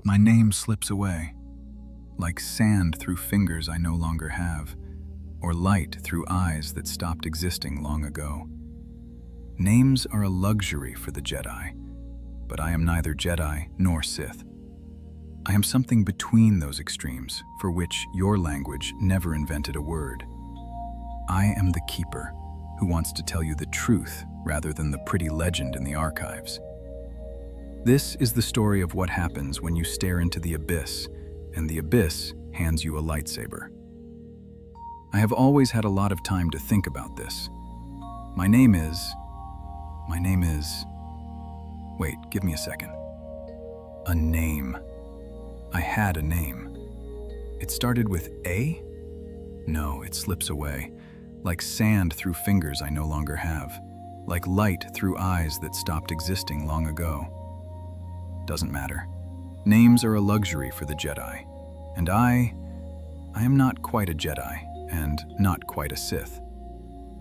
My name slips away, like sand through fingers I no longer have, or light through eyes that stopped existing long ago. Names are a luxury for the Jedi, but I am neither Jedi nor Sith. I am something between those extremes for which your language never invented a word. I am the Keeper, who wants to tell you the truth rather than the pretty legend in the archives. This is the story of what happens when you stare into the abyss, and the abyss hands you a lightsaber. I have always had a lot of time to think about this. My name is... Wait, give me a second. A name. I had a name. It started with A? No, it slips away, like sand through fingers I no longer have, like light through eyes that stopped existing long ago. Doesn't matter. Names are a luxury for the Jedi, and I am not quite a Jedi and not quite a Sith.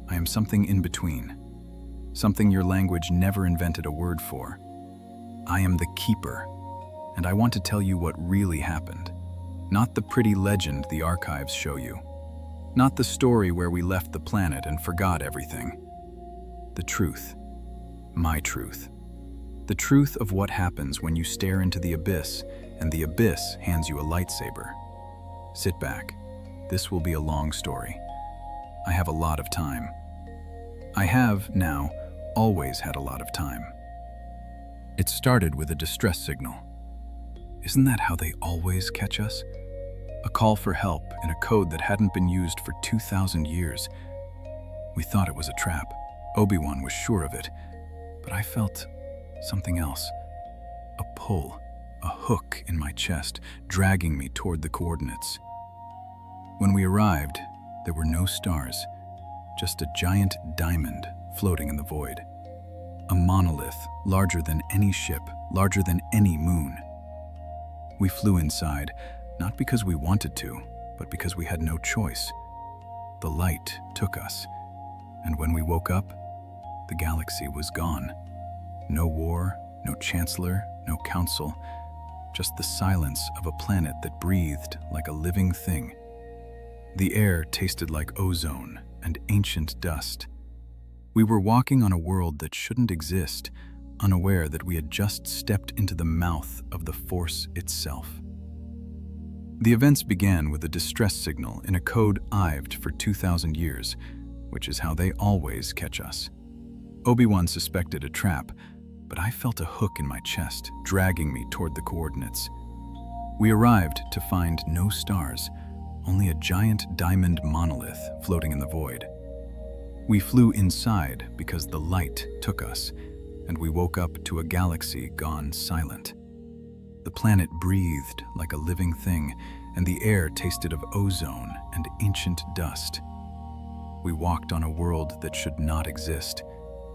I am something in between, something your language never invented a word for. I am the Keeper, and I want to tell you what really happened, not the pretty legend the archives show you, not the story where we left the planet and forgot everything. The truth, my truth. The truth of what happens when you stare into the abyss and the abyss hands you a lightsaber. Sit back. This will be a long story. I have a lot of time. I have, now, always had a lot of time. It started with a distress signal. Isn't that how they always catch us? A call for help in a code that hadn't been used for 2,000 years. We thought it was a trap. Obi-Wan was sure of it, but I felt something else. A pull, a hook in my chest, dragging me toward the coordinates. When we arrived, there were no stars, just a giant diamond floating in the void. A monolith larger than any ship, larger than any moon. We flew inside, not because we wanted to, but because we had no choice. The light took us, and when we woke up, the galaxy was gone. No war, no chancellor, no council, just the silence of a planet that breathed like a living thing. The air tasted like ozone and ancient dust. We were walking on a world that shouldn't exist, unaware that we had just stepped into the mouth of the Force itself. The events began with a distress signal in a code I'ved for 2,000 years, which is how they always catch us. Obi-Wan suspected a trap, but I felt a hook in my chest, dragging me toward the coordinates. We arrived to find no stars, only a giant diamond monolith floating in the void. We flew inside because the light took us, and we woke up to a galaxy gone silent. The planet breathed like a living thing, and the air tasted of ozone and ancient dust. We walked on a world that should not exist,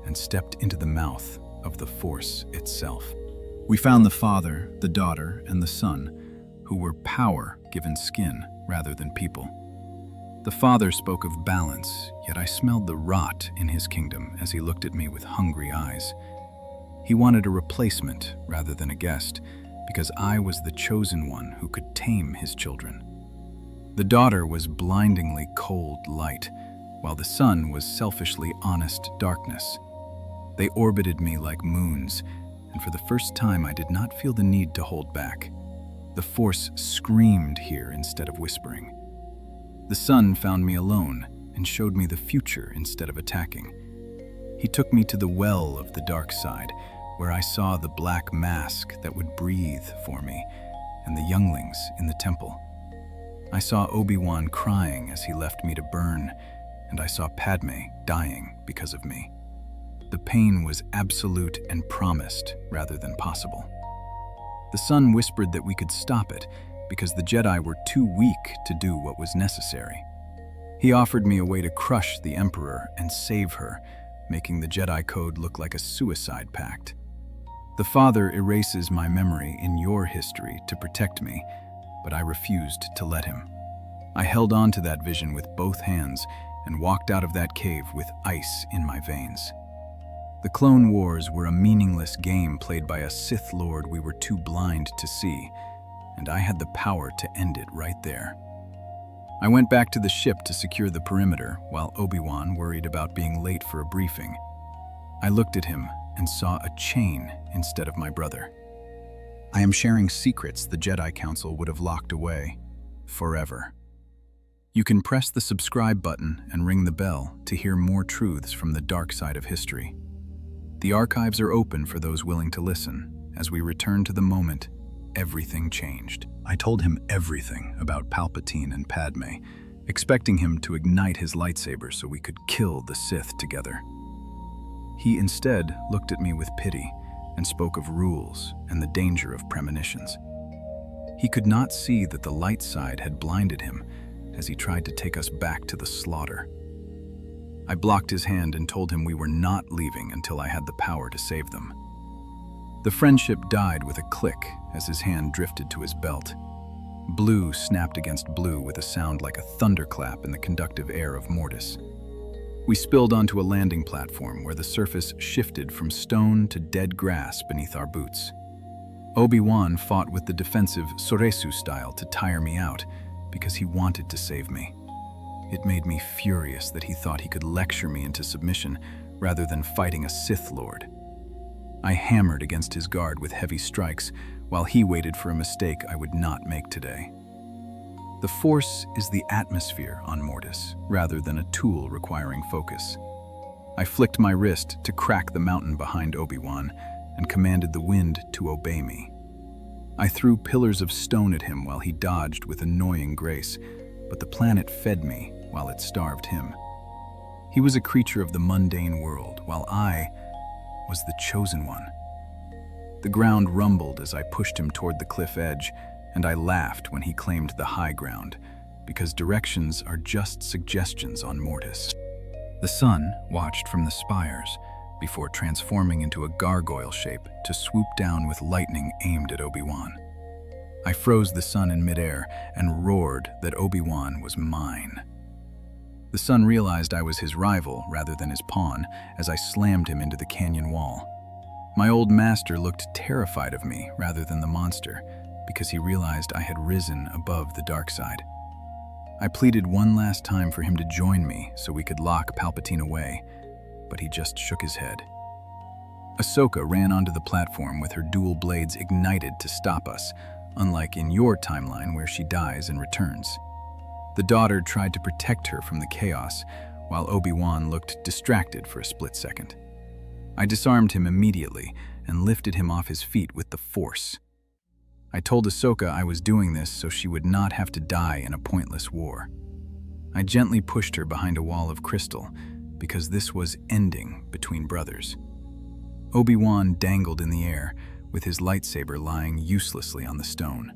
and stepped into the mouth of the Force itself. We found the Father, the Daughter, and the Son, who were power given skin rather than people. The Father spoke of balance, yet I smelled the rot in his kingdom as he looked at me with hungry eyes. He wanted a replacement rather than a guest, because I was the chosen one who could tame his children. The Daughter was blindingly cold light, while the Son was selfishly honest darkness. They orbited me like moons, and for the first time I did not feel the need to hold back. The Force screamed here instead of whispering. The Son found me alone and showed me the future instead of attacking. He took me to the well of the dark side, where I saw the black mask that would breathe for me, and the younglings in the temple. I saw Obi-Wan crying as he left me to burn, and I saw Padme dying because of me. The pain was absolute and promised rather than possible. The Son whispered that we could stop it because the Jedi were too weak to do what was necessary. He offered me a way to crush the Emperor and save her, making the Jedi Code look like a suicide pact. The Father erases my memory in your history to protect me, but I refused to let him. I held on to that vision with both hands and walked out of that cave with ice in my veins. The Clone Wars were a meaningless game played by a Sith Lord we were too blind to see, and I had the power to end it right there. I went back to the ship to secure the perimeter, while Obi-Wan worried about being late for a briefing. I looked at him and saw a chain instead of my brother. I am sharing secrets the Jedi Council would have locked away forever. You can press the subscribe button and ring the bell to hear more truths from the dark side of history. The archives are open for those willing to listen. As we return to the moment everything changed. I told him everything about Palpatine and Padme, expecting him to ignite his lightsaber so we could kill the Sith together. He instead looked at me with pity and spoke of rules and the danger of premonitions. He could not see that the light side had blinded him as he tried to take us back to the slaughter. I blocked his hand and told him we were not leaving until I had the power to save them. The friendship died with a click as his hand drifted to his belt. Blue snapped against blue with a sound like a thunderclap in the conductive air of Mortis. We spilled onto a landing platform where the surface shifted from stone to dead grass beneath our boots. Obi-Wan fought with the defensive Soresu style to tire me out because he wanted to save me. It made me furious that he thought he could lecture me into submission rather than fighting a Sith Lord. I hammered against his guard with heavy strikes while he waited for a mistake I would not make today. The Force is the atmosphere on Mortis, rather than a tool requiring focus. I flicked my wrist to crack the mountain behind Obi-Wan and commanded the wind to obey me. I threw pillars of stone at him while he dodged with annoying grace, but the planet fed me while it starved him. He was a creature of the mundane world, while I was the chosen one. The ground rumbled as I pushed him toward the cliff edge, and I laughed when he claimed the high ground, because directions are just suggestions on Mortis. The sun watched from the spires before transforming into a gargoyle shape to swoop down with lightning aimed at Obi-Wan. I froze the sun in midair and roared that Obi-Wan was mine. The sun realized I was his rival rather than his pawn as I slammed him into the canyon wall. My old master looked terrified of me rather than the monster because he realized I had risen above the dark side. I pleaded one last time for him to join me so we could lock Palpatine away, but he just shook his head. Ahsoka ran onto the platform with her dual blades ignited to stop us, unlike in your timeline where she dies and returns. The daughter tried to protect her from the chaos, while Obi-Wan looked distracted for a split second. I disarmed him immediately and lifted him off his feet with the Force. I told Ahsoka I was doing this so she would not have to die in a pointless war. I gently pushed her behind a wall of crystal, because this was ending between brothers. Obi-Wan dangled in the air, with his lightsaber lying uselessly on the stone.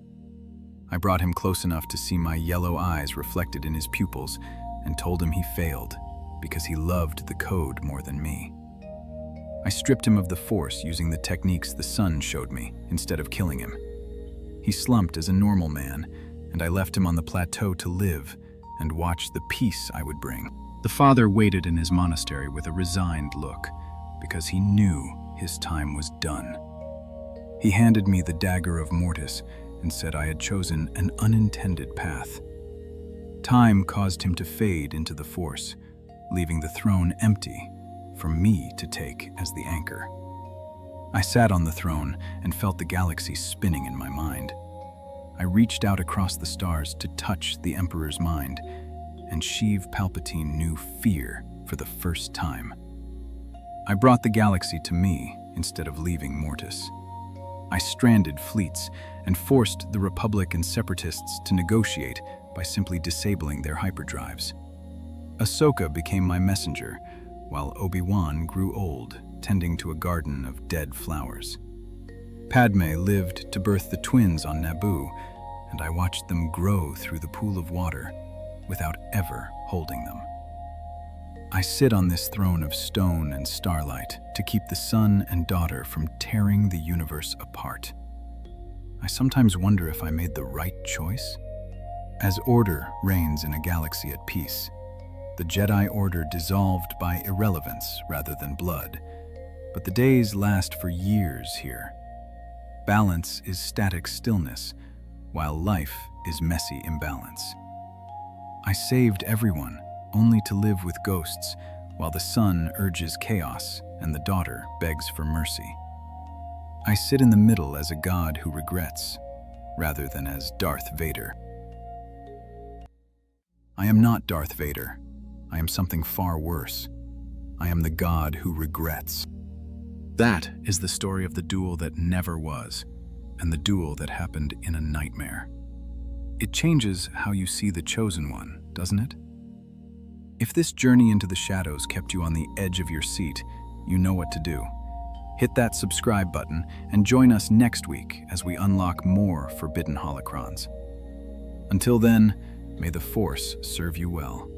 I brought him close enough to see my yellow eyes reflected in his pupils and told him he failed because he loved the code more than me. I stripped him of the Force using the techniques the sun showed me instead of killing him. He slumped as a normal man, and I left him on the plateau to live and watch the peace I would bring. The father waited in his monastery with a resigned look because he knew his time was done. He handed me the dagger of Mortis and said I had chosen an unintended path. Time caused him to fade into the Force, leaving the throne empty for me to take as the anchor. I sat on the throne and felt the galaxy spinning in my mind. I reached out across the stars to touch the Emperor's mind, and Sheev Palpatine knew fear for the first time. I brought the galaxy to me instead of leaving Mortis. I stranded fleets and forced the Republic and Separatists to negotiate by simply disabling their hyperdrives. Ahsoka became my messenger, while Obi-Wan grew old, tending to a garden of dead flowers. Padme lived to birth the twins on Naboo, and I watched them grow through the pool of water without ever holding them. I sit on this throne of stone and starlight to keep the son and daughter from tearing the universe apart. I sometimes wonder if I made the right choice. As order reigns in a galaxy at peace, the Jedi Order dissolved by irrelevance rather than blood, but the days last for years here. Balance is static stillness, while life is messy imbalance. I saved everyone, only to live with ghosts, while the son urges chaos and the daughter begs for mercy. I sit in the middle as a god who regrets, rather than as Darth Vader. I am not Darth Vader. I am something far worse. I am the god who regrets. That is the story of the duel that never was, and the duel that happened in a nightmare. It changes how you see the chosen one, doesn't it? If this journey into the shadows kept you on the edge of your seat, you know what to do. Hit that subscribe button and join us next week as we unlock more forbidden holocrons. Until then, may the Force serve you well.